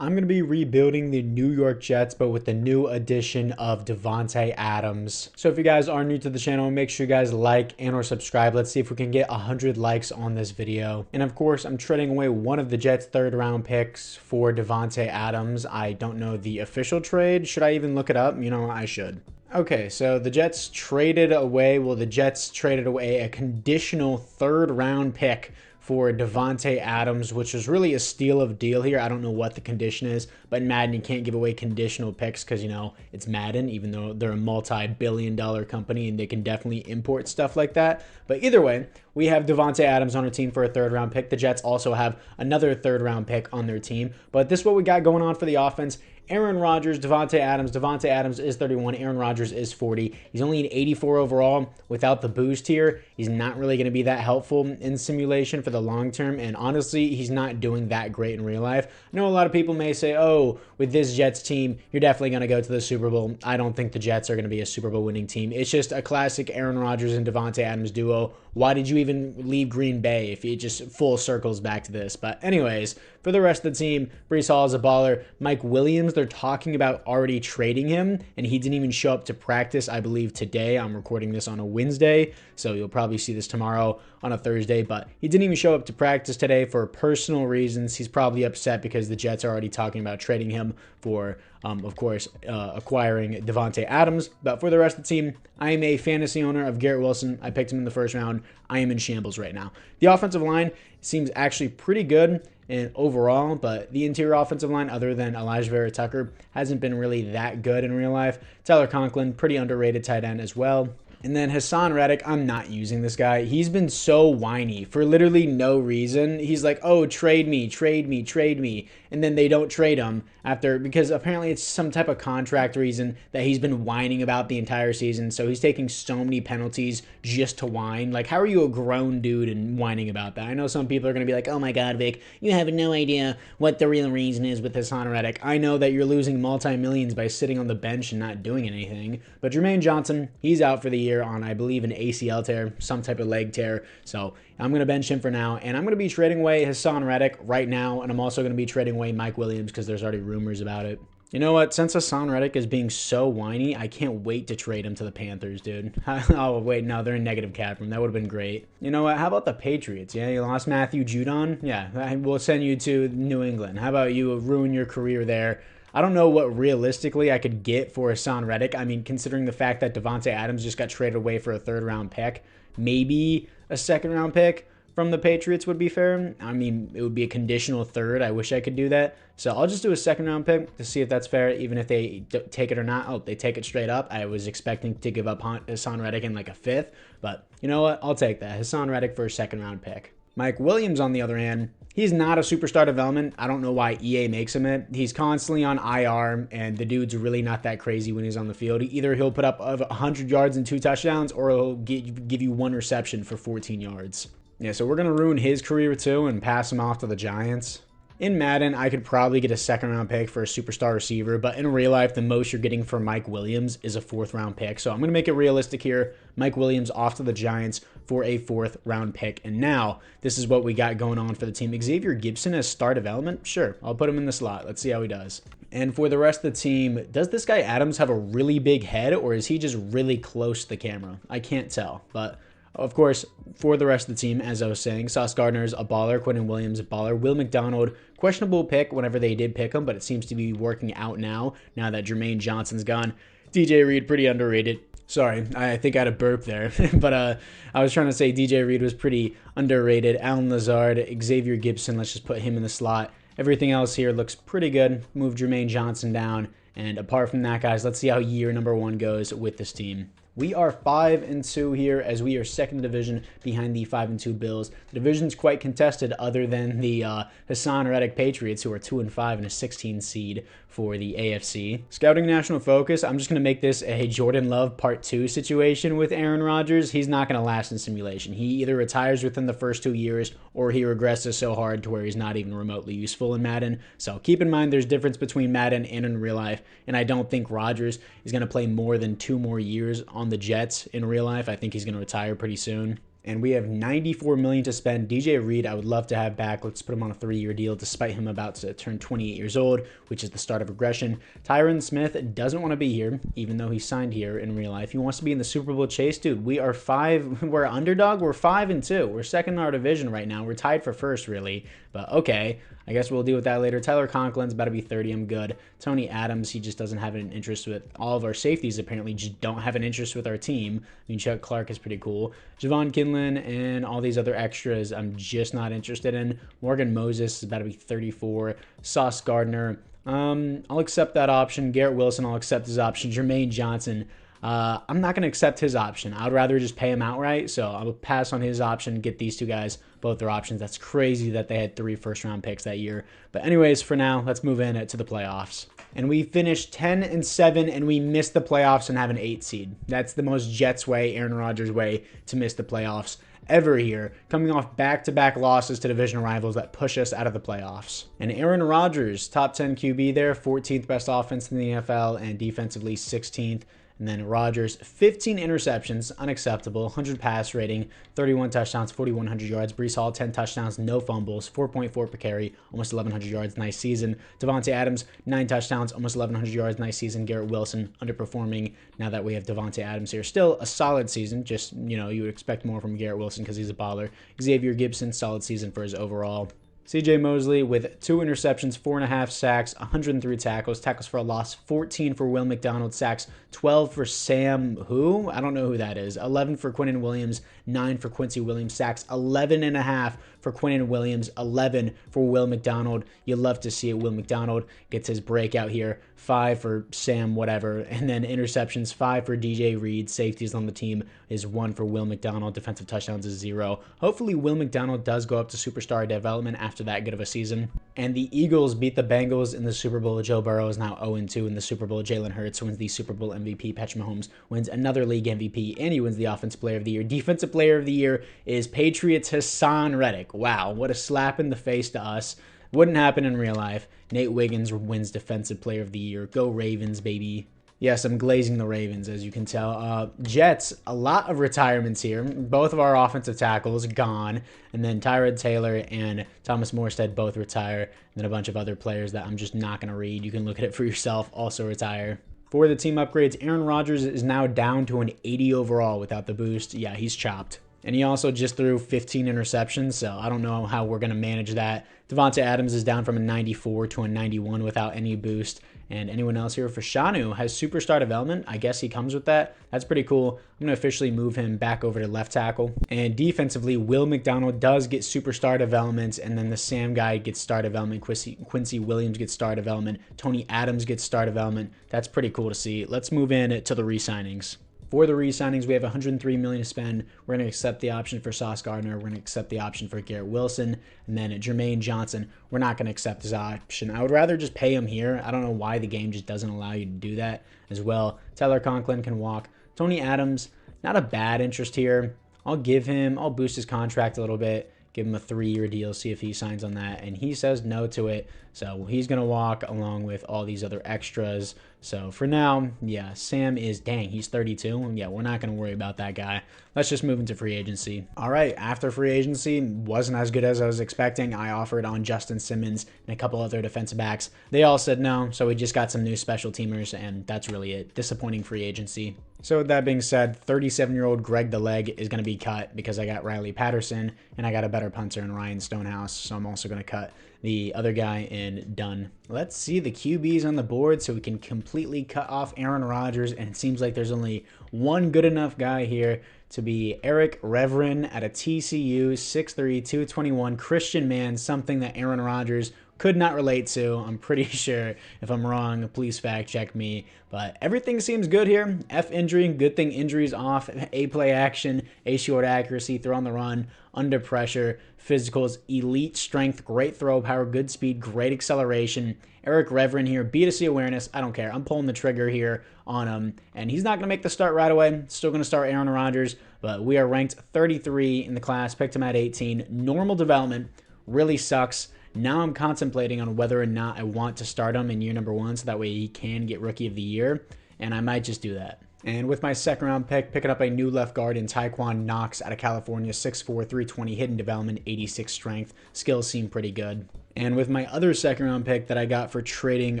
I'm going to be rebuilding the New York Jets, but with the new addition of Davantae Adams. So if you guys are new to the channel, make sure you guys like and or subscribe. Let's see if we can get 100 likes on this video. And of course, I'm trading away one of the Jets' third-round picks for Davantae Adams. I don't know the official trade. Should I even look it up? You know, I should. Okay, so the Jets traded away a conditional third-round pick for Davantae Adams, which was really a steal of deal here. I don't know what the condition is, but in Madden, you can't give away conditional picks because, you know, it's Madden, even though they're a multi-billion-dollar company and they can definitely import stuff like that. But either way, we have Davantae Adams on our team for a third-round pick. The Jets also have another third-round pick on their team. But this is what we got going on for the offense. Aaron Rodgers, Davantae Adams. Davantae Adams is 31. Aaron Rodgers is 40. He's only an 84 overall without the boost here. He's not really going to be that helpful in simulation for the long term. And honestly, he's not doing that great in real life. I know a lot of people may say, oh, with this Jets team, you're definitely going to go to the Super Bowl. I don't think the Jets are going to be a Super Bowl winning team. It's just a classic Aaron Rodgers and Davantae Adams duo. Why did you even leave Green Bay if it just full circles back to this? But anyways, for the rest of the team, Breece Hall is a baller. Mike Williams, they're talking about already trading him, and he didn't even show up to practice, I believe, today. I'm recording this on a Wednesday, so you'll probably see this tomorrow on a Thursday, but he didn't even show up to practice today for personal reasons. He's probably upset because the Jets are already talking about trading him for, of course, acquiring Davantae Adams. But for the rest of the team, I am a fantasy owner of Garrett Wilson. I picked him in the first round. I am in shambles right now. The offensive line seems actually pretty good and overall, but the interior offensive line, other than Elijah Vera Tucker, hasn't been really that good in real life. Tyler Conklin, pretty underrated tight end as well. And then Hassan Reddick, I'm not using this guy. He's been so whiny for literally no reason. He's like, oh, trade me, trade me, trade me. And then they don't trade him because apparently it's some type of contract reason that he's been whining about the entire season. So he's taking so many penalties just to whine. Like, how are you a grown dude and whining about that? I know some people are going to be like, oh my God, Vic, you have no idea what the real reason is with Hassan Reddick. I know that you're losing multi-millions by sitting on the bench and not doing anything. But Jermaine Johnson, he's out for the year on, I believe, an ACL tear, some type of leg tear. So I'm going to bench him for now, and I'm going to be trading away Hassan Reddick right now, and I'm also going to be trading away Mike Williams because there's already rumors about it. You know what? Since Hassan Reddick is being so whiny, I can't wait to trade him to the Panthers, dude. Oh, wait, no, they're in negative cap room. That would have been great. You know what? How about the Patriots? Yeah, you lost Matthew Judon? Yeah, we'll send you to New England. How about you ruin your career there? I don't know what realistically I could get for Hassan Reddick. I mean, considering the fact that Davantae Adams just got traded away for a third-round pick, maybe a second-round pick from the Patriots would be fair. I mean, it would be a conditional third. I wish I could do that. So I'll just do a second-round pick to see if that's fair, even if they take it or not. Oh, they take it straight up. I was expecting to give up Hassan Reddick in like a fifth, but you know what? I'll take that. Hassan Reddick for a second-round pick. Mike Williams, on the other hand, he's not a superstar development. I don't know why EA makes him it. He's constantly on IR, and the dude's really not that crazy when he's on the field. Either he'll put up 100 yards and 2 touchdowns, or he'll give you 1 reception for 14 yards. Yeah, so we're going to ruin his career too and pass him off to the Giants. In Madden, I could probably get a second-round pick for a superstar receiver, but in real life, the most you're getting for Mike Williams is a fourth-round pick. So I'm going to make it realistic here. Mike Williams off to the Giants for a fourth-round pick. And now, this is what we got going on for the team. Xavier Gibson as star development? Sure, I'll put him in the slot. Let's see how he does. And for the rest of the team, does this guy Adams have a really big head, or is he just really close to the camera? I can't tell, but of course, for the rest of the team, as I was saying, Sauce Gardner's a baller, Quentin Williams a baller, Will McDonald, questionable pick whenever they did pick him, but it seems to be working out now that Jermaine Johnson's gone. DJ Reed, pretty underrated. Sorry, I think I had a burp there, but I was trying to say DJ Reed was pretty underrated. Alan Lazard, Xavier Gibson, let's just put him in the slot. Everything else here looks pretty good. Move Jermaine Johnson down, and apart from that, guys, let's see how year number 1 goes with this team. We are 5-2 here, as we are second division behind the 5-2 Bills. The division's quite contested, other than the Hassan Reddick Patriots, who are 2-5 and a 16 seed for the AFC. Scouting national focus, I'm just going to make this a Jordan Love Part 2 situation with Aaron Rodgers. He's not going to last in simulation. He either retires within the first 2 years, or he regresses so hard to where he's not even remotely useful in Madden. So keep in mind there's difference between Madden and in real life, and I don't think Rodgers is going to play more than 2 more years on the Jets in real life. I think he's going to retire pretty soon. And we have $94 million to spend. DJ Reed, I would love to have back. Let's put him on a 3-year deal, despite him about to turn 28 years old, which is the start of regression. Tyron Smith doesn't want to be here, even though he signed here in real life. He wants to be in the Super Bowl chase. Dude, we're underdog. We're 5-2. We're second in our division right now. We're tied for first, really. But okay, I guess we'll deal with that later. Tyler Conklin's about to be 30. I'm good. Tony Adams, he just doesn't have an interest with all of our safeties. Apparently, just don't have an interest with our team. I mean, Chuck Clark is pretty cool. Javon Kinlan and all these other extras, I'm just not interested in. Morgan Moses is about to be 34. Sauce Gardner, I'll accept that option. Garrett Wilson, I'll accept his option. Jermaine Johnson, I'm not going to accept his option. I'd rather just pay him outright, so I'll pass on his option, get these two guys, both their options. That's crazy that they had 3 first-round picks that year. But anyways, for now, let's move in to the playoffs. And we finished 10-7, and we missed the playoffs and have an 8 seed. That's the most Jets way, Aaron Rodgers way to miss the playoffs ever here, coming off back-to-back losses to division rivals that push us out of the playoffs. And Aaron Rodgers, top 10 QB there, 14th best offense in the NFL, and defensively 16th. And then Rodgers, 15 interceptions, unacceptable, 100 pass rating, 31 touchdowns, 4,100 yards. Breece Hall, 10 touchdowns, no fumbles, 4.4 per carry, almost 1,100 yards, nice season. Davantae Adams, 9 touchdowns, almost 1,100 yards, nice season. Garrett Wilson, underperforming now that we have Davantae Adams here. Still a solid season, just, you would expect more from Garrett Wilson because he's a baller. Xavier Gibson, solid season for his overall. CJ Mosley with 2 interceptions, 4.5 sacks, 103 tackles for a loss, 14 for Will McDonald, sacks 12 for Sam, who? I don't know who that is. 11 for Quinnen Williams, 9 for Quincy Williams, sacks 11.5 for Quinnen Williams, 11 for Will McDonald. You love to see it. Will McDonald gets his breakout here. 5 for Sam whatever, and then interceptions, 5 for DJ Reed. Safeties on the team is 1 for Will McDonald. Defensive touchdowns is 0. Hopefully Will McDonald does go up to superstar development after that good of a season. And the Eagles beat the Bengals in the Super Bowl. Joe Burrow is now 0-2 in the Super Bowl. Jalen Hurts wins the Super Bowl MVP. Patrick Mahomes wins another league MVP, and he wins the Offensive Player of the Year. Defensive Player of the Year is Patriots Hassan Reddick. Wow, what a slap in the face to us. Wouldn't happen in real life. Nate Wiggins wins Defensive Player of the Year. Go Ravens, baby. Yes, I'm glazing the Ravens, as you can tell. Jets, a lot of retirements here. Both of our offensive tackles gone. And then Tyrod Taylor and Thomas Morstead both retire. And then a bunch of other players that I'm just not going to read. You can look at it for yourself, also retire. For the team upgrades, Aaron Rodgers is now down to an 80 overall without the boost. Yeah, he's chopped. And he also just threw 15 interceptions, so I don't know how we're going to manage that. Davantae Adams is down from a 94 to a 91 without any boost. And anyone else here? Fashanu has superstar development. I guess he comes with that. That's pretty cool. I'm going to officially move him back over to left tackle. And defensively, Will McDonald does get superstar development, and then the Sam guy gets star development. Quincy Williams gets star development. Tony Adams gets star development. That's pretty cool to see. Let's move in to the re-signings. For the re-signings, we have $103 million to spend. We're going to accept the option for Sauce Gardner. We're going to accept the option for Garrett Wilson. And then Jermaine Johnson, we're not going to accept his option. I would rather just pay him here. I don't know why the game just doesn't allow you to do that as well. Tyler Conklin can walk. Tony Adams, not a bad interest here. I'll boost his contract a little bit. Give him a 3-year deal, see if he signs on that. And he says no to it. So he's going to walk along with all these other extras. So for now, yeah, Sam is, dang, he's 32. Yeah, we're not going to worry about that guy. Let's just move into free agency. All right, after free agency, wasn't as good as I was expecting. I offered on Justin Simmons and a couple other defensive backs. They all said no, so we just got some new special teamers, and that's really it. Disappointing free agency. So with that being said, 37-year-old Greg the Leg is going to be cut because I got Riley Patterson, and I got a better punter in Ryan Stonehouse, so I'm also going to cut the other guy in Dunn. Let's see the QBs on the board so we can completely cut off Aaron Rodgers, and it seems like there's only one good enough guy here to be Eric Reverend at a TCU, 6'3", 221, Christian man, something that Aaron Rodgers could not relate to. I'm pretty sure. If I'm wrong, please fact check me. But everything seems good here. F injury, good thing injuries off. A play action, A short accuracy, throw on the run, under pressure, physicals, elite strength, great throw power, good speed, great acceleration. Eric Reverend here, B2C awareness. I don't care. I'm pulling the trigger here on him. And he's not going to make the start right away. Still going to start Aaron Rodgers. But we are ranked 33 in the class. Picked him at 18. Normal development. Really sucks. Now I'm contemplating on whether or not I want to start him in year number 1 so that way he can get Rookie of the Year, and I might just do that. And with my second round pick, picking up a new left guard in Taekwon Knox out of California, 6'4", 320, hidden development, 86 strength. Skills seem pretty good. And with my other second round pick that I got for trading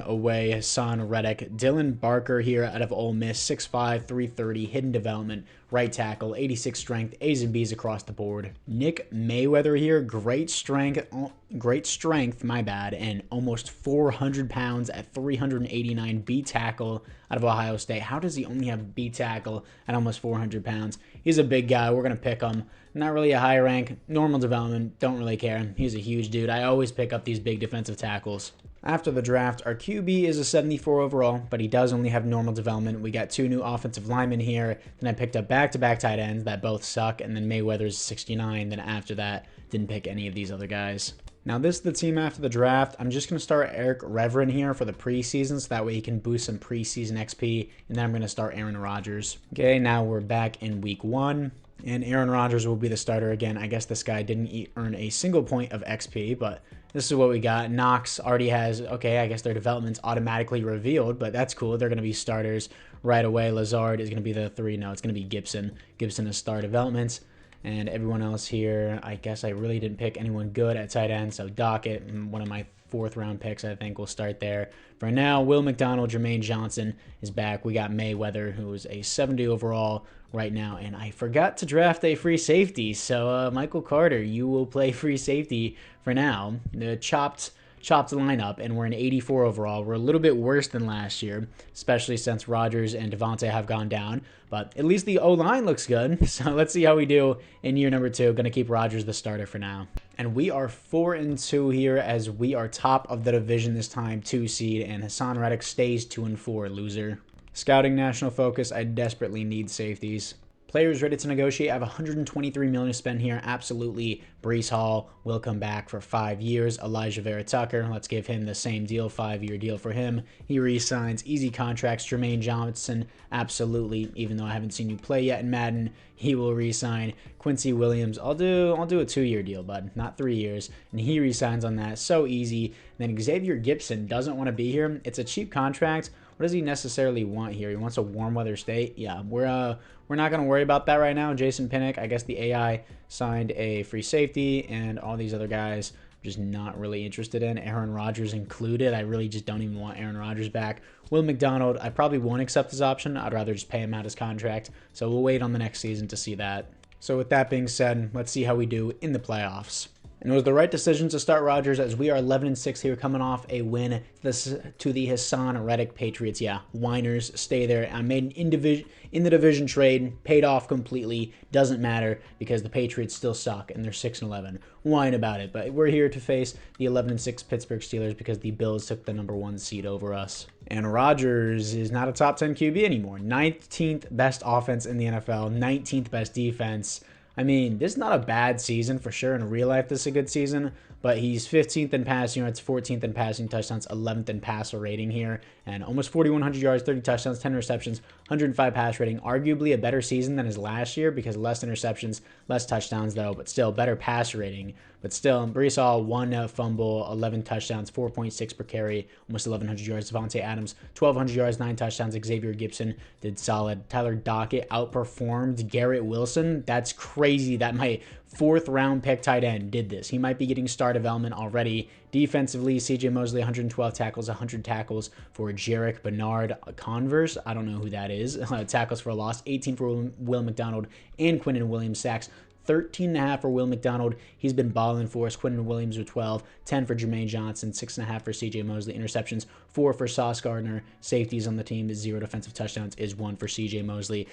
away Hassan Reddick, Dylan Barker here out of Ole Miss, 6'5", 330, hidden development, right tackle, 86 strength, A's and B's across the board. Nick Mayweather here, great strength, my bad, and almost 400 pounds at 389, B tackle out of Ohio State. How does he only have B tackle at almost 400 pounds? He's a big guy. We're going to pick him. Not really a high rank, normal development, don't really care. He's a huge dude. I always pick up these big defensive tackles. After the draft, our QB is a 74 overall, but he does only have normal development. We got 2 new offensive linemen here. Then I picked up back-to-back tight ends that both suck, and then Mayweather's 69. Then after that, didn't pick any of these other guys. Now this is the team after the draft. I'm just going to start Eric Reverend here for the preseason, so that way he can boost some preseason XP, and then I'm going to start Aaron Rodgers. Okay, now we're back in week 1. And Aaron Rodgers will be the starter again. I guess this guy didn't earn a single point of XP, but this is what we got. Knox already has, okay, I guess their development's automatically revealed, but that's cool. They're going to be starters right away. Lazard is going to be the 3. No, it's going to be Gibson. Gibson is star developments. And everyone else here, I guess I really didn't pick anyone good at tight end. So Dockett, one of my 4th round picks, I think will start there. For now, Will McDonald, Jermaine Johnson is back. We got Mayweather, who is a 70 overall right now. And I forgot to draft a free safety. So Michael Carter, you will play free safety for now. The chopped lineup, and we're an 84 overall. We're a little bit worse than last year, especially since Rodgers and Davantae have gone down. But at least the O-line looks good. So let's see how we do in year number 2. Going to keep Rodgers the starter for now. And we are 4-2 here as we are top of the division this time, 2 seed, and Hassan Reddick stays 2-4, loser. Scouting national focus, I desperately need safeties. Players ready to negotiate. I have $123 million to spend here. Absolutely. Breece Hall will come back for 5 years. Elijah Vera Tucker, let's give him the same deal, 5-year deal for him. He re-signs. Easy contracts. Jermaine Johnson, absolutely. Even though I haven't seen you play yet in Madden, he will re-sign. Quincy Williams, I'll do a 2-year deal, bud, not 3 years, and he re-signs on that. So easy. And then Xavier Gibson doesn't want to be here. It's a cheap contract. What does he necessarily want here? He wants a warm weather state. Yeah, we're not going to worry about that right now. Jason Pinnock, I guess the AI signed a free safety, and all these other guys I'm just not really interested in. Aaron Rodgers included. I really just don't even want Aaron Rodgers back. Will McDonald, I probably won't accept his option. I'd rather just pay him out his contract. So we'll wait on the next season to see that. So with that being said, let's see how we do in the playoffs. And it was the right decision to start Rodgers as we are 11-6 here, coming off a win to the Hassan Reddick Patriots. Yeah, whiners, stay there. I made in the division trade, paid off completely. Doesn't matter because the Patriots still suck and they're 6-11. Whine about it. But we're here to face the 11-6 Pittsburgh Steelers because the Bills took the #1 seed over us. And Rodgers is not a top 10 QB anymore. 19th best offense in the NFL, 19th best defense. I mean, this is not a bad season for sure. In real life, this is a good season, but he's 15th in passing yards, 14th in passing touchdowns, 11th in passer rating here, and almost 4,100 yards, 30 touchdowns, 10 receptions, 105 pass rating. Arguably a better season than his last year because less interceptions, less touchdowns though, but still better passer rating. But still, Breece Hall, 1 fumble, 11 touchdowns, 4.6 per carry, almost 1,100 yards. Davantae Adams, 1,200 yards, 9 touchdowns. Xavier Gibson did solid. Tyler Dockett outperformed Garrett Wilson. That's crazy that my 4th round pick tight end did this. He might be getting star development already. Defensively, CJ Mosley, 112 tackles, 100 tackles for Jarek Bernard Converse. I don't know who that is. Tackles for a loss, 18 for Will McDonald and Quinnen Williams. Sacks, 13.5 for Will McDonald. He's been balling for us. Quinnen Williams with 12. 10 for Jermaine Johnson. 6.5 for CJ Mosley. Interceptions, 4 for Sauce Gardner. Safeties on the team, 0 defensive touchdowns is 1 for CJ Mosley.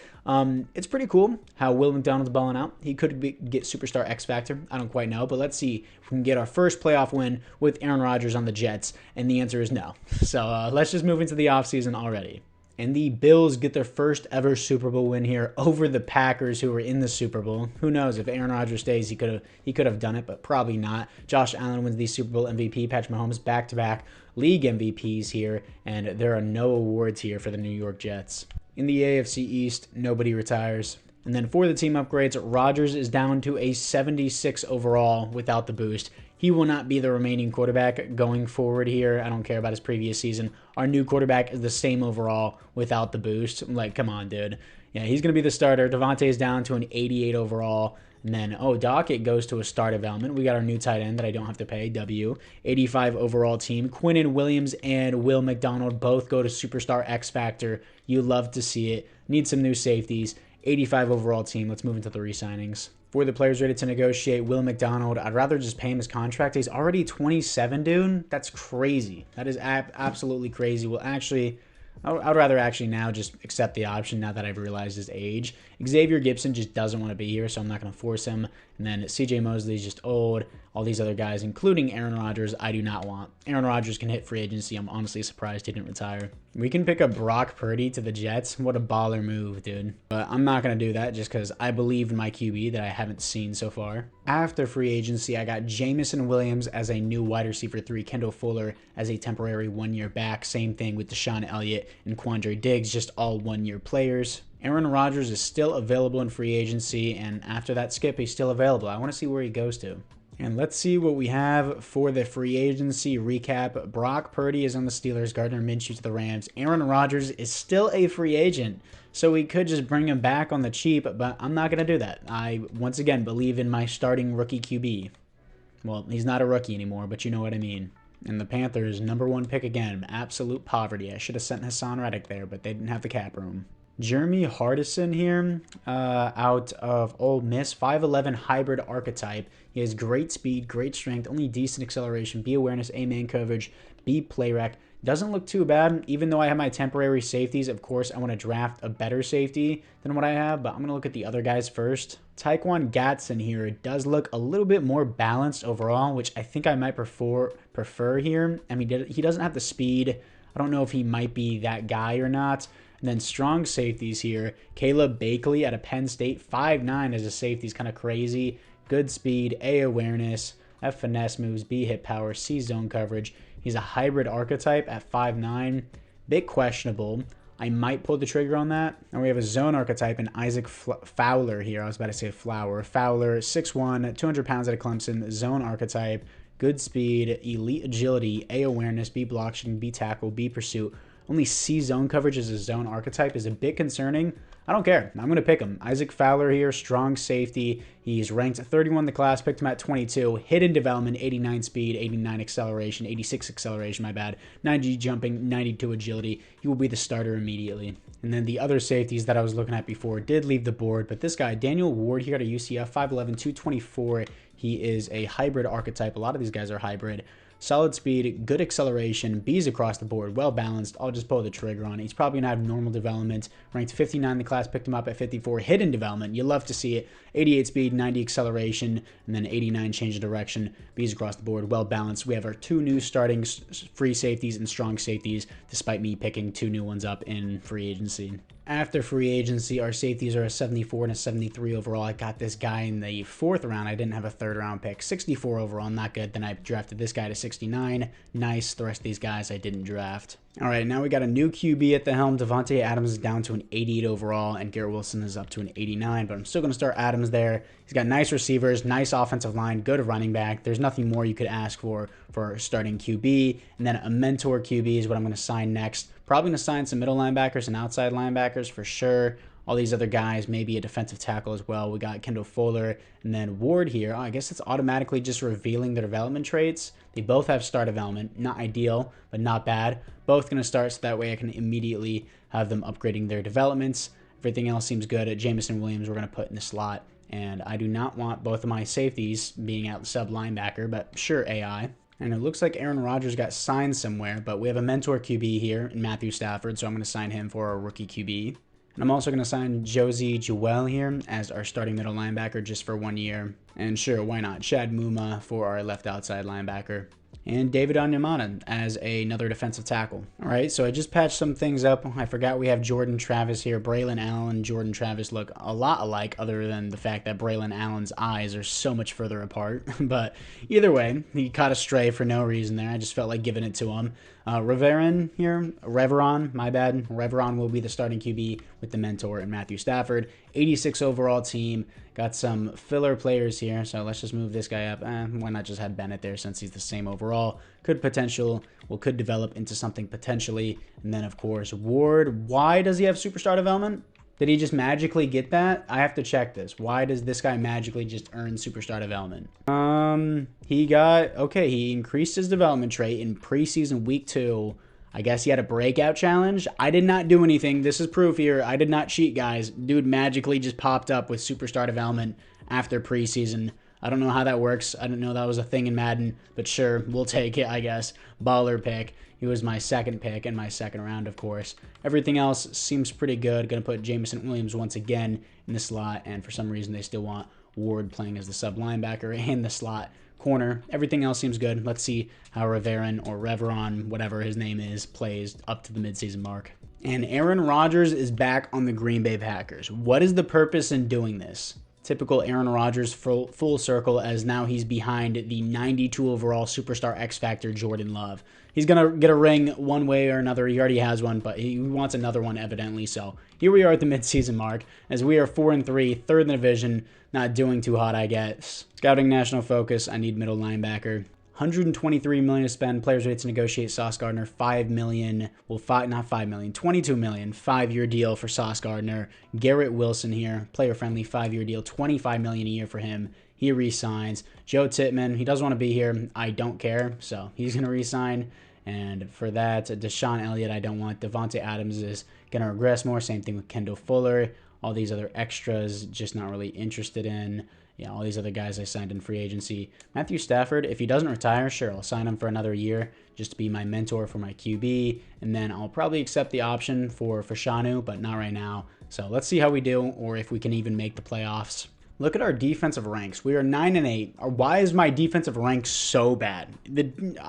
It's pretty cool how Will McDonald's balling out. He could get superstar X Factor. I don't quite know, but let's see if we can get our first playoff win with Aaron Rodgers on the Jets, and the answer is no. So let's just move into the offseason already. And the Bills get their first ever Super Bowl win here over the Packers, who were in the Super Bowl. Who knows, if Aaron Rodgers stays, he could have done it, but probably not. Josh Allen wins the Super Bowl MVP. Patrick Mahomes back-to-back league MVPs here, and there are no awards here for the New York Jets. In the AFC East, nobody retires. And then for the team upgrades, Rodgers is down to a 76 overall without the boost. He will not be the remaining quarterback going forward here. I don't care about his previous season. Our new quarterback is the same overall without the boost. Like, come on, dude. Yeah, he's going to be the starter. Davantae is down to an 88 overall. And then, Dockett goes to a star development. We got our new tight end that I don't have to pay, W. 85 overall team. Quinnen Williams and Will McDonald both go to Superstar X Factor. You love to see it. Need some new safeties. 85 overall team. Let's move into the re-signings. For the players ready to negotiate, Will McDonald, I'd rather just pay him his contract. He's already 27, dude. That's crazy. That is absolutely crazy. Well, actually, I'd rather actually now just accept the option now that I've realized his age. Xavier Gibson just doesn't want to be here, so I'm not going to force him. And then CJ Mosley's just old. All these other guys, including Aaron Rodgers, I do not want. Aaron Rodgers can hit free agency. I'm honestly surprised he didn't retire. We can pick up Brock Purdy to the Jets. What a baller move, dude. But I'm not going to do that just because I believe in my QB that I haven't seen so far. After free agency, I got Jamison Williams as a new wide receiver 3, Kendall Fuller as a temporary 1-year back. Same thing with Deshaun Elliott and Quandre Diggs, just all 1-year players. Aaron Rodgers is still available in free agency, and after that skip, he's still available. I want to see where he goes to. And let's see what we have for the free agency recap. Brock Purdy is on the Steelers, Gardner Minshew to the Rams. Aaron Rodgers is still a free agent, so we could just bring him back on the cheap, but I'm not going to do that. I, once again, believe in my starting rookie QB. Well, he's not a rookie anymore, but you know what I mean. And the Panthers, #1 pick again. Absolute poverty. I should have sent Hassan Reddick there, but they didn't have the cap room. Jeremy Hardison here, out of Ole Miss, 5'11" hybrid archetype. He has great speed, great strength, only decent acceleration, B awareness, A man coverage, B play rec. Doesn't look too bad, even though I have my temporary safeties. Of course, I want to draft a better safety than what I have, but I'm going to look at the other guys first. Taekwon Gatson here does look a little bit more balanced overall, which I think I might prefer here. I mean, he doesn't have the speed. I don't know if he might be that guy or not. And then strong safeties here. Caleb Bakley out of Penn State, 5'9" as a safety is kind of crazy. Good speed, A awareness, F finesse moves, B hit power, C zone coverage. He's a hybrid archetype at 5'9". Bit questionable. I might pull the trigger on that. And we have a zone archetype in Isaac Fowler here. I was about to say Flower. Fowler, 6'1", 200 pounds out of Clemson. Zone archetype, good speed, elite agility, A awareness, B block shooting, B tackle, B pursuit. Only C zone coverage as a zone archetype is a bit concerning. I don't care. I'm going to pick him. Isaac Fowler here, strong safety. He's ranked 31 in the class, picked him at 22. Hidden development, 89 speed, 89 acceleration, 86 acceleration, my bad. 90 jumping, 92 agility. He will be the starter immediately. And then the other safeties that I was looking at before did leave the board, but this guy, Daniel Ward here at UCF, 5'11", 224. He is a hybrid archetype. A lot of these guys are hybrid. Solid speed, good acceleration, B's across the board, well balanced. I'll just pull the trigger on it. He's probably going to have normal development. Ranked 59 in the class, picked him up at 54. Hidden development, you love to see it. 88 speed, 90 acceleration, and then 89 change of direction. B's across the board, well balanced. We have our 2 new starting free safeties and strong safeties, despite me picking 2 new ones up in free agency. After free agency, our safeties are a 74 and a 73 overall. I got this guy in the 4th round. I didn't have a 3rd round pick. 64 overall, not good. Then I drafted this guy to 69. Nice. The rest of these guys I didn't draft. All right, now we got a new QB at the helm. Davantae Adams is down to an 88 overall, and Garrett Wilson is up to an 89, but I'm still going to start Adams there. He's got nice receivers, nice offensive line, good running back. There's nothing more you could ask for starting QB. And then a mentor QB is what I'm going to sign next. Probably going to sign some middle linebackers and outside linebackers for sure. All these other guys, maybe a defensive tackle as well. We got Kendall Fuller and then Ward here. Oh, I guess it's automatically just revealing their development traits. They both have star development. Not ideal, but not bad. Both going to start so that way I can immediately have them upgrading their developments. Everything else seems good. Jamison Williams we're going to put in the slot. And I do not want both of my safeties being out sub linebacker, but sure, AI. And it looks like Aaron Rodgers got signed somewhere, but we have a mentor QB here in Matthew Stafford, so I'm going to sign him for our rookie QB. And I'm also going to sign Josie Jewell here as our starting middle linebacker just for 1 year. And sure, why not? Chad Muma for our left outside linebacker. And David Onyemata as another defensive tackle. All right, so I just patched some things up. I forgot we have Jordan Travis here. Braylon Allen and Jordan Travis look a lot alike, other than the fact that Braylon Allen's eyes are so much further apart. But either way, he caught a stray for no reason there. I just felt like giving it to him. Reveron, my bad. Reveron will be the starting QB with the mentor and Matthew Stafford. 86 overall team. Got some filler players here, so let's just move this guy up. Why not just have Bennett there since he's the same overall? Could develop into something potentially. And then, of course, Ward. Why does he have superstar development? Did he just magically get that? I have to check this. Why does this guy magically just earn superstar development? He increased his development trait in preseason week 2. I guess he had a breakout challenge. I did not do anything. This is proof here. I did not cheat, guys. Dude magically just popped up with superstar development after preseason. I don't know how that works. I didn't know that was a thing in Madden, but sure, we'll take it, I guess. Baller pick. He was my second pick in my second round, of course. Everything else seems pretty good. Going to put Jameson Williams once again in the slot, and for some reason they still want Ward playing as the sub linebacker in the slot corner. Everything else seems good. Let's see how Reveron, whatever his name is, plays up to the midseason mark. And Aaron Rodgers is back on the Green Bay Packers. What is the purpose in doing this? Typical Aaron Rodgers full circle, as now he's behind the 92 overall superstar X Factor Jordan Love. He's going to get a ring one way or another. He already has one, but he wants another one evidently. So here we are at the midseason mark, as we are 4-3, third in the division. Not doing too hot, I guess. Scouting national focus. I need middle linebacker. $123 million to spend. Players ready to negotiate. Sauce Gardner, $5 million. Well, not $5 million, $22 million. 5-year deal for Sauce Gardner. Garrett Wilson here, player friendly, 5-year deal, $25 million a year for him. He resigns. Joe Tittman, he doesn't want to be here. I don't care, so he's gonna resign. And for that, Deshaun Elliott, I don't want. Davantae Adams is gonna regress more. Same thing with Kendall Fuller. All these other extras, just not really interested in. Yeah, all these other guys I signed in free agency. Matthew Stafford, if he doesn't retire, sure, I'll sign him for another year just to be my mentor for my QB. And then I'll probably accept the option for Fashanu, but not right now. So let's see how we do, or if we can even make the playoffs. Look at our defensive ranks. We are 9-8. Why is my defensive rank so bad?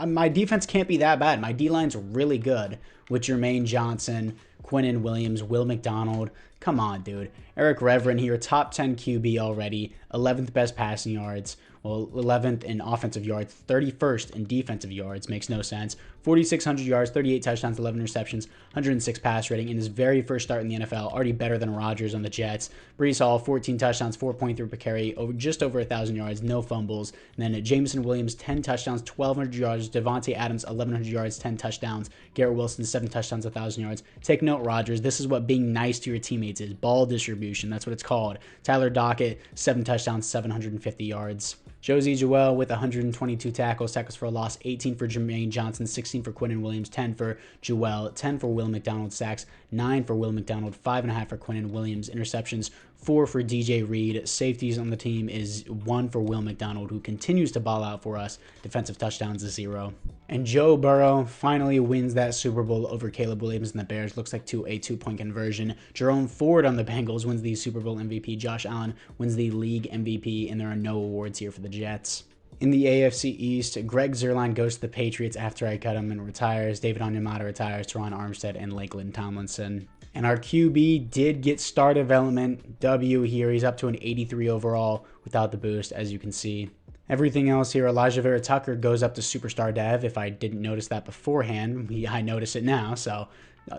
My defense can't be that bad. My D-line's really good with Jermaine Johnson, Quinnen Williams, Will McDonald. Come on, dude. Eric Reverend here, top 10 QB already, 11th best passing yards. Well, 11th in offensive yards, 31st in defensive yards. Makes no sense. 4,600 yards, 38 touchdowns, 11 receptions, 106 pass rating in his very first start in the NFL. Already better than Rodgers on the Jets. Brees Hall, 14 touchdowns, 4.3 per carry, just over 1,000 yards, no fumbles. And then Jameson Williams, 10 touchdowns, 1,200 yards. Davantae Adams, 1,100 yards, 10 touchdowns. Garrett Wilson, 7 touchdowns, 1,000 yards. Take note, Rodgers, this is what being nice to your teammates is. Ball distribution, that's what it's called. Tyler Dockett, 7 touchdowns, 750 yards. Josie Joel with 122 tackles for a loss, 18 for Jermaine Johnson, 16 for Quinnen Williams, 10 for Joel, 10 for Will McDonald sacks, 9 for Will McDonald, 5.5 for Quinnen Williams, interceptions, 4 for DJ Reed. Safeties on the team is 1 for Will McDonald, who continues to ball out for us. Defensive touchdowns is 0. And Joe Burrow finally wins that Super Bowl over Caleb Williams and the Bears. Looks like a 2-point conversion. Jerome Ford on the Bengals wins the Super Bowl MVP. Josh Allen wins the league MVP, and there are no awards here for the Jets. In the AFC East, Greg Zuerlein goes to the Patriots after I cut him and retires. David Onyemata retires. Teron Armstead and Lakeland Tomlinson. And our QB did get star development. W here. He's up to an 83 overall without the boost, as you can see. Everything else here, Elijah Vera Tucker goes up to superstar dev. If I didn't notice that beforehand, I notice it now. So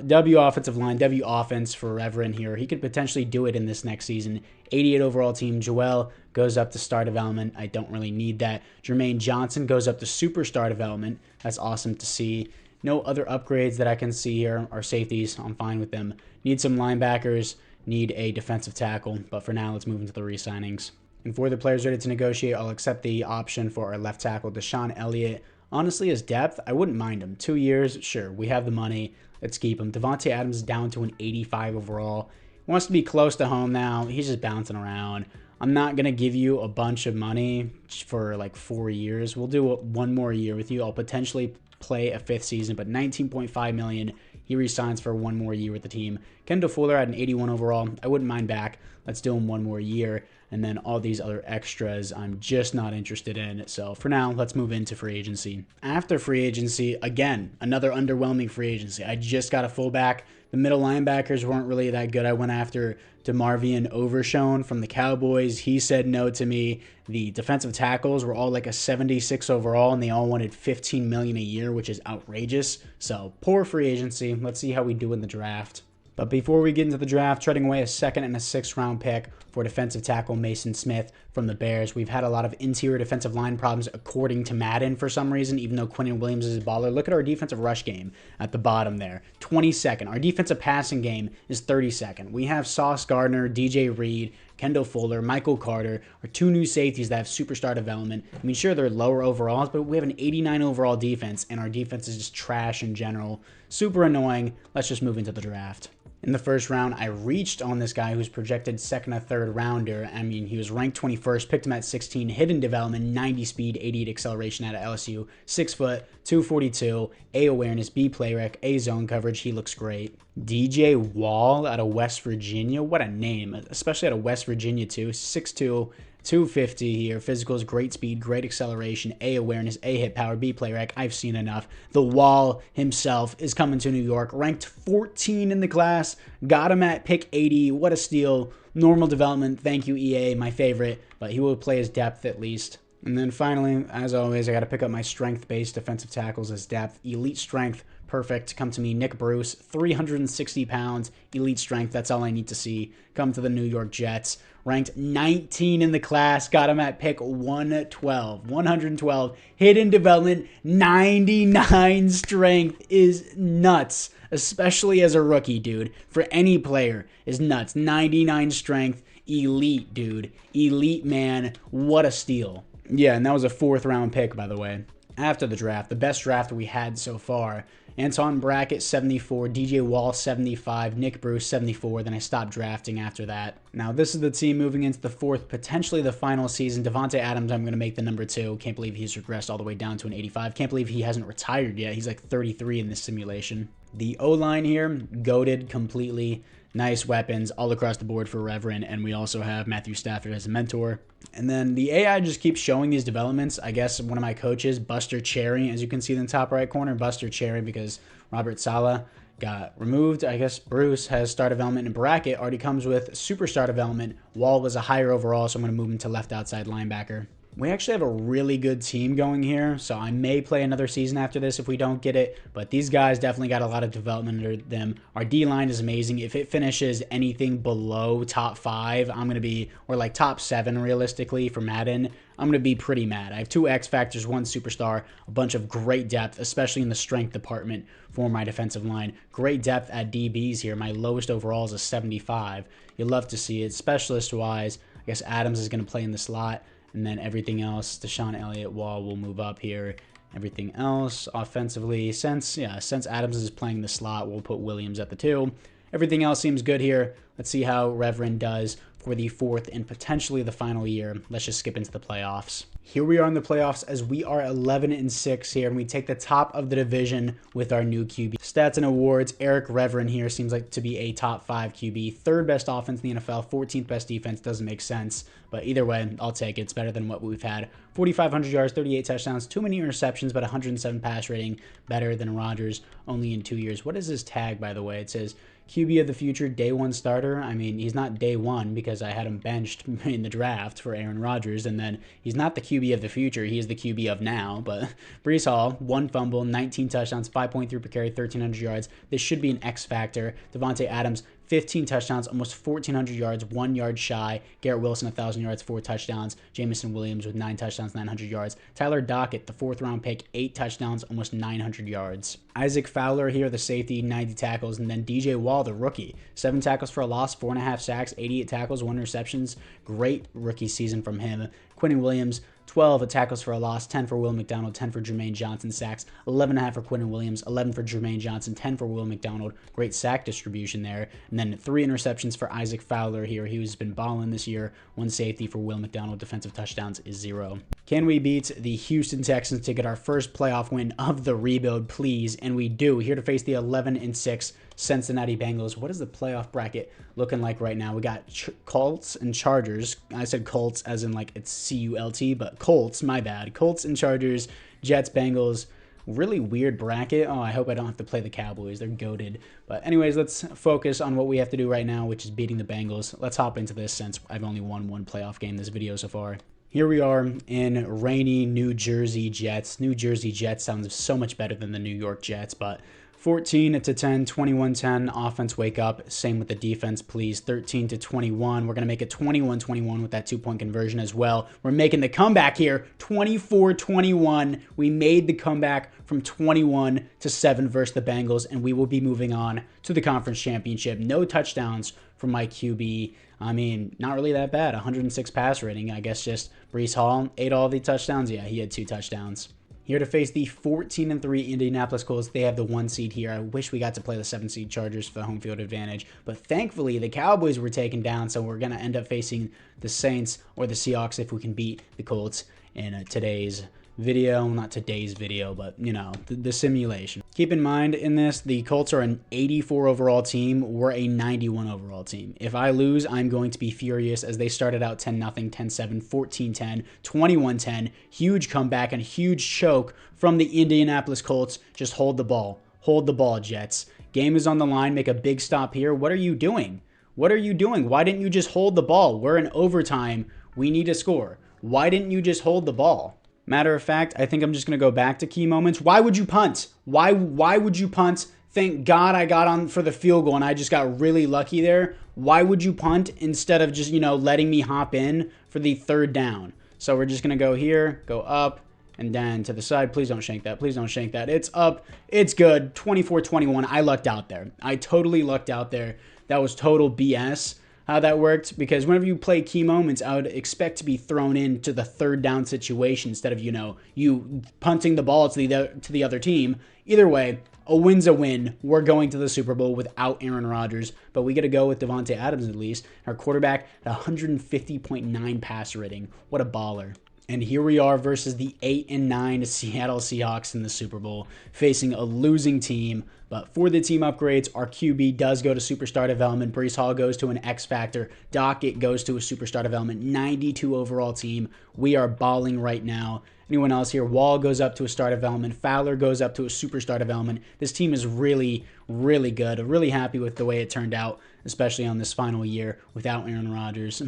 W offensive line, W offense forever in here. He could potentially do it in this next season. 88 overall team. Joel goes up to star development. I don't really need that. Jermaine Johnson goes up to superstar development. That's awesome to see. No other upgrades that I can see here are safeties. I'm fine with them. Need some linebackers. Need a defensive tackle. But for now, let's move into the re-signings. And for the players ready to negotiate, I'll accept the option for our left tackle, Deshaun Elliott. Honestly, his depth, I wouldn't mind him. 2 years, sure, we have the money. Let's keep him. Davantae Adams down to an 85 overall. He wants to be close to home now. He's just bouncing around. I'm not going to give you a bunch of money for like 4 years. We'll do one more year with you. I'll potentially play a 5th season, but $19.5 million. He resigns for 1 more year with the team. Kendall Fuller had an 81 overall. I wouldn't mind back. Let's do him 1 more year. And then all these other extras I'm just not interested in. So for now, let's move into free agency. After free agency, again, another underwhelming free agency. I just got a fullback. The middle linebackers weren't really that good. I went after DeMarvion Overshone from the Cowboys. He said no to me. The defensive tackles were all like a 76 overall, and they all wanted $15 million a year, which is outrageous. So poor free agency. Let's see how we do in the draft. But before we get into the draft, trading away a 2nd and a 6th round pick for defensive tackle Mason Smith from the Bears. We've had a lot of interior defensive line problems according to Madden for some reason, even though Quinnen Williams is a baller. Look at our defensive rush game at the bottom there. 22nd. Our defensive passing game is 32nd. We have Sauce Gardner, DJ Reed, Kendall Fuller, Michael Carter, are 2 new safeties that have superstar development. I mean, sure, they're lower overalls, but we have an 89 overall defense, and our defense is just trash in general. Super annoying. Let's just move into the draft. In the first round, I reached on this guy who's projected 2nd or 3rd rounder. I mean, he was ranked 21st, picked him at 16, hidden development, 90 speed, 88 acceleration out of LSU, 6 foot, 242, A awareness, B play rec, A zone coverage. He looks great. DJ Wall out of West Virginia. What a name, especially out of West Virginia too. 6'2", 250 here. Physicals, great speed, great acceleration, A awareness, A hit power, B play rec. I've seen enough. The Wall himself is coming to New York. Ranked 14 in the class. Got him at pick 80. What a steal. Normal development. Thank you, EA. My favorite. But he will play his depth at least. And then finally, as always, I got to pick up my strength-based defensive tackles as depth. Elite strength. Perfect. Come to me, Nick Bruce, 360 pounds, elite strength. That's all I need to see. Come to the New York Jets. Ranked 19 in the class. Got him at pick 112. 112. Hidden development, 99 strength is nuts. Especially as a rookie, dude. For any player is nuts. 99 strength. Elite, dude. Elite, man. What a steal. Yeah, and that was a 4th round pick, by the way. After the draft, the best draft we had so far. Anton Brackett, 74, DJ Wall, 75, Nick Bruce, 74. Then I stopped drafting after that. Now, this is the team moving into the 4th, potentially the final season. Davantae Adams, I'm going to make the number 2. Can't believe he's regressed all the way down to an 85. Can't believe he hasn't retired yet. He's like 33 in this simulation. The O-line here, goated completely. Nice weapons all across the board for Reverend, and we also have Matthew Stafford as a mentor. And then the AI just keeps showing these developments. I guess one of my coaches, Buster Cherry, as you can see in the top right corner, Buster Cherry, because Robert Saleh got removed. I guess Bruce has star development, and Brackett already comes with superstar development. Wall was a higher overall, so I'm going to move him to left outside linebacker. We actually have a really good team going here, so I may play another season after this if we don't get it, but these guys definitely got a lot of development under them. Our D-line is amazing. If it finishes anything below top 5, I'm going to be, or like top 7 realistically for Madden, I'm going to be pretty mad. I have 2 X Factors, 1 Superstar, a bunch of great depth, especially in the strength department for my defensive line. Great depth at DBs here. My lowest overall is a 75. You'll love to see it. Specialist-wise, I guess Adams is going to play in the slot. And then everything else, Deshaun Elliott, Wall will move up here. Everything else offensively, since Adams is playing the slot, we'll put Williams at the 2. Everything else seems good here. Let's see how Reverend does for the 4th and potentially the final year. Let's just skip into the playoffs. Here we are in the playoffs as we are 11-6 here, and we take the top of the division with our new QB. Stats and awards, Eric Reverend here seems like to be a top 5 QB. 3rd best offense in the NFL, 14th best defense. Doesn't make sense, but either way, I'll take it. It's better than what we've had. 4,500 yards, 38 touchdowns, too many interceptions, but 107 pass rating. Better than Rodgers, only in 2 years. What is his tag, by the way? It says QB of the future, day 1 starter. I mean, he's not day 1 because I had him benched in the draft for Aaron Rodgers, and then he's not the QB of the future. He is the QB of now, but Breece Hall, 1 fumble, 19 touchdowns, 5.3 per carry, 1,300 yards. This should be an X factor. Davantae Adams, 15 touchdowns, almost 1,400 yards, 1 yard shy. Garrett Wilson, 1,000 yards, 4 touchdowns. Jamison Williams with 9 touchdowns, 900 yards. Tyler Dockett, the 4th round pick, 8 touchdowns, almost 900 yards. Isaac Fowler here, the safety, 90 tackles. And then DJ Wall, the rookie, 7 tackles for a loss, 4.5 sacks, 88 tackles, 1 interceptions. Great rookie season from him. Quinnen Williams, 12 tackles for a loss, 10 for Will McDonald, 10 for Jermaine Johnson sacks, 11.5 for Quinnen Williams, 11 for Jermaine Johnson, 10 for Will McDonald. Great sack distribution there. And then 3 interceptions for Isaac Fowler here. He's been balling this year. 1 safety for Will McDonald. Defensive touchdowns is 0. Can we beat the Houston Texans to get our first playoff win of the rebuild, please? And we do. Here to face the 11-6 Cincinnati Bengals. What is the playoff bracket looking like right now? We got Colts and Chargers. I said Colts as in like it's C-U-L-T, but Colts, my bad. Colts and Chargers, Jets, Bengals. really weird bracket. Oh, I hope I don't have to play the Cowboys. They're goated. But anyways, let's focus on what we have to do right now, which is beating the Bengals. Let's hop into this since I've only won one playoff game this video so far. Here we are in rainy New Jersey Jets. New Jersey Jets sounds so much better than the New York Jets, but 14-10, 21-10, offense wake up. Same with the defense, please. 13-21. We're going to make it 21-21 with that 2-point conversion as well. We're making the comeback here, 24-21. We made the comeback from 21-7 versus the Bengals, and we will be moving on to the conference championship. No touchdowns from my QB. I mean, not really that bad. 106 pass rating. I guess just Breece Hall ate all the touchdowns. Yeah, he had 2 touchdowns. Here to face the 14-3 Indianapolis Colts. They have the 1 seed here. I wish we got to play the 7 seed Chargers for the home field advantage. But thankfully, the Cowboys were taken down, so we're going to end up facing the Saints or the Seahawks if we can beat the Colts in today's video. Not today's video, but, you know, the simulation. Keep in mind in this, the Colts are an 84 overall team. We're a 91 overall team. If I lose, I'm going to be furious as they started out 10-0, 10-7, 14-10, 21-10. Huge comeback and huge choke from the Indianapolis Colts. Just hold the ball. Hold the ball, Jets. Game is on the line. Make a big stop here. What are you doing? What are you doing? Why didn't you just hold the ball? We're in overtime. We need to score. Why didn't you just hold the ball? Matter of fact, I think I'm just going to go back to key moments. Why would you punt? Why would you punt? Thank God I got on for the field goal and I just got really lucky there. Why would you punt instead of just, you know, letting me hop in for the 3rd down? So we're just going to go here, go up, and then to the side. Please don't shank that. Please don't shank that. It's up. It's good. 24-21. I lucked out there. I totally lucked out there. That was total BS. How that worked, because whenever you play key moments, I would expect to be thrown into the 3rd down situation instead of, you know, you punting the ball to the other team. Either way, a win's a win. We're going to the Super Bowl without Aaron Rodgers, but we got to go with Davantae Adams at least. Our quarterback at 150.9 passer rating. What a baller. And here we are versus the 8-9 Seattle Seahawks in the Super Bowl, facing a losing team. But for the team upgrades, our QB does go to superstar development. Breece Hall goes to an X Factor. Dockett goes to a superstar development. 92 overall team. We are balling right now. Anyone else here? Wall goes up to a star development. Fowler goes up to a superstar development. This team is really, really good. Really happy with the way it turned out, especially on this final year without Aaron Rodgers,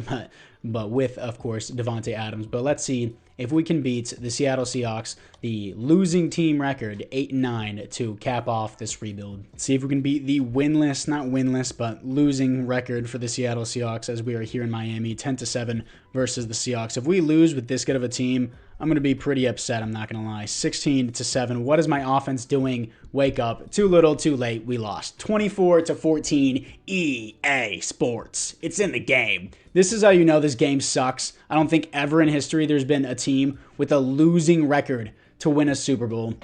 but with, of course, Davantae Adams. But let's see if we can beat the Seattle Seahawks, the losing team record, 8-9, to cap off this rebuild. See if we can beat the winless, not winless, but losing record for the Seattle Seahawks as we are here in Miami, 10-7 versus the Seahawks. If we lose with this good of a team, I'm going to be pretty upset, I'm not going to lie. 16-7. What is my offense doing? Wake up. Too little, too late. We lost. 24-14. EA Sports. It's in the game. This is how you know this game sucks. I don't think ever in history there's been a team with a losing record to win a Super Bowl.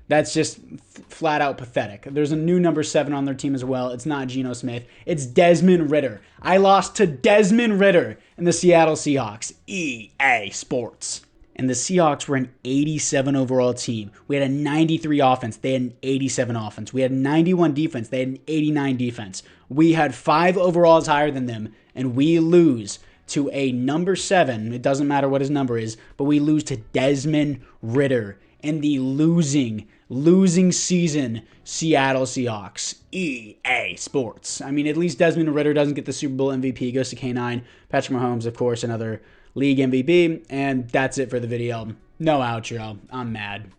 That's just flat out pathetic. There's a new number 7 on their team as well. It's not Geno Smith. It's Desmond Ridder. I lost to Desmond Ridder in the Seattle Seahawks. EA Sports. And the Seahawks were an 87 overall team. We had a 93 offense. They had an 87 offense. We had 91 defense. They had an 89 defense. We had 5 overalls higher than them, and we lose to a number 7. It doesn't matter what his number is, but we lose to Desmond Ridder in the losing season Seattle Seahawks. EA Sports. I mean, at least Desmond Ridder doesn't get the Super Bowl MVP. He goes to K9. Patrick Mahomes, of course, another league MVP. And that's it for the video. No outro. I'm mad.